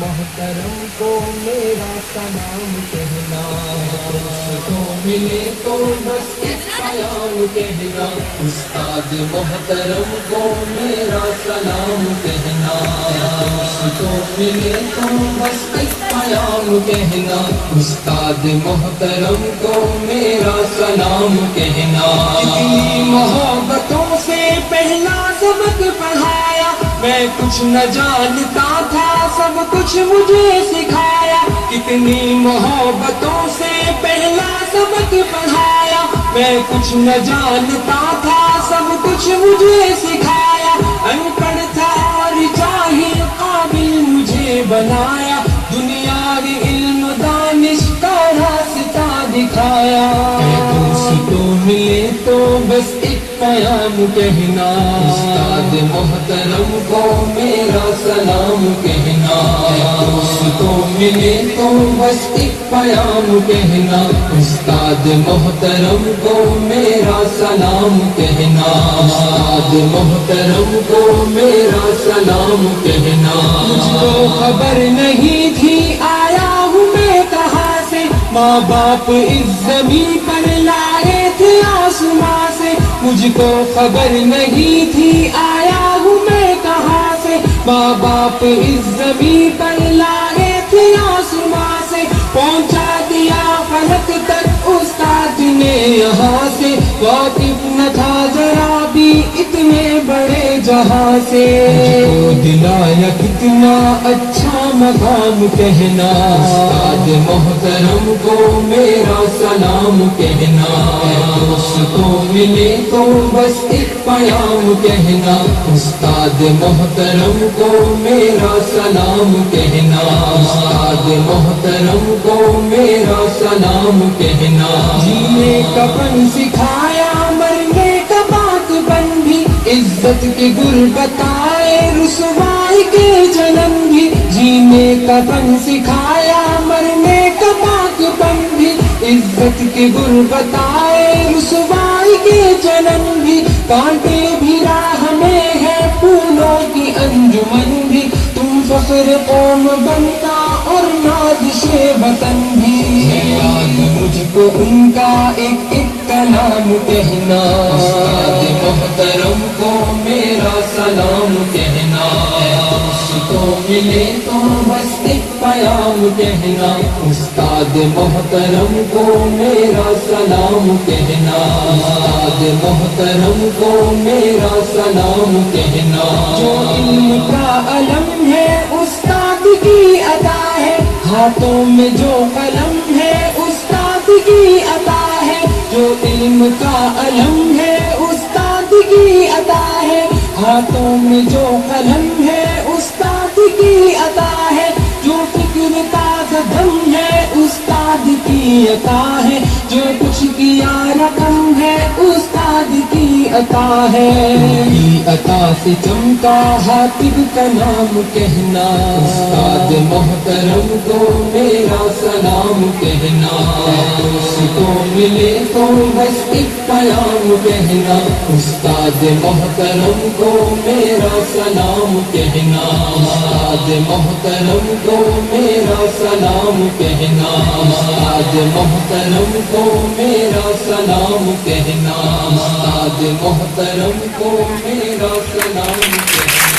محترم کو میرا سلام کہنا، اس کو ملے تو بس ایک پیام کہنا، استاد محترم کو میرا سلام کہنا، اس کو ملے تو بس ایک پیام کہنا، استاد محترم کو میرا سلام کہنا۔ اتنی محبتوں سے پہلا سبق پڑھایا، میں کچھ نہ جانتا تھا سب کچھ مجھے سکھایا، کتنی محبتوں سے پہلا سبق پڑھایا، میں کچھ نہ جانتا تھا سب کچھ مجھے سکھایا، ان پڑھ تھا اور جاہل قابل مجھے بنایا، دنیاوی علم دانش کا راستہ دکھایا۔ دوستوں ملے تو بس ایک پیام کہنا، استاد محترم کو میرا سلام کہنا، دوستوں ملے تو بس ایک پیام کہنا، استاد محترم کو میرا سلام کہنا، استاد محترم کو میرا سلام کہنا۔ مجھ کو خبر نہیں تھی آیا ہوں میں کہاں سے، ماں باپ اس زمین پر لائے تھے آسماں سے، مجھ کو خبر نہیں تھی آیا ہوں میں کہاں سے، ماں باپ اس زمین پر لائے تھے آسماں سے، پہنچا دیا فلک تک استاد نے یہاں سے، واقف نہ تھا ذرا بھی اتنے بڑے جہاں سے، مجھ کو دلایا کتنا اچھا مقام کہنا، استاد محترم کو میرا سلام کہنا، دوستوں ملے تو بس ایک پیام کہنا، استاد محترم کو میرا سلام کہنا، استاد محترم کو میرا سلام کہنا۔ جینے کا فن سکھایا مرنے کا بات بن بھی، عزت کے گل بتائے رسوائی کے جنم بھی، جینے کا فن سکھایا مرنے کا بات بن بھی، عزت کے گل بتائے رسوائی کے جنم بھی، کانٹے بھی راہ میں ہے پھولوں کی انجمن بھی، تم فخر قوم بنتا اور نازش وطن بھی، یاد مجھ کو ان کا ایک ایک کلام کہنا، استاد محترم کو میرا سلام کہنا، دوستوں ملے تو بس ایک پیام کہنا، استاد محترم کو میرا سلام کہنا، استاد محترم کو میرا سلام کہنا۔ جو علم کا علم ہے استاد کی عطا ہے، ہاتھوں میں جو قلم ہے استاد کی عطا ہے، جو علم کا علم ہے استاد کی عطا ہے، ہاتھوں میں جو قلم ہے استاد کی عطا ہے، جو فکر تازہ دم ہے استاد کی عطا ہے، جو کچھ کیا رقم ہے استاد کی عطا ہے، کی عطا سے چمکا حاتب کا نام کہنا، استاد محترم کو میرا سلام کہنا، دوستوں ملے تو بس ایک پیام کہنا، استاد محترم کو میرا سلام کہنا، استاد محترم کو میرا سلام کہنا، استاد محترم کو میرا سلام کہنا، استاد محترم کو میرا سلام کہنا۔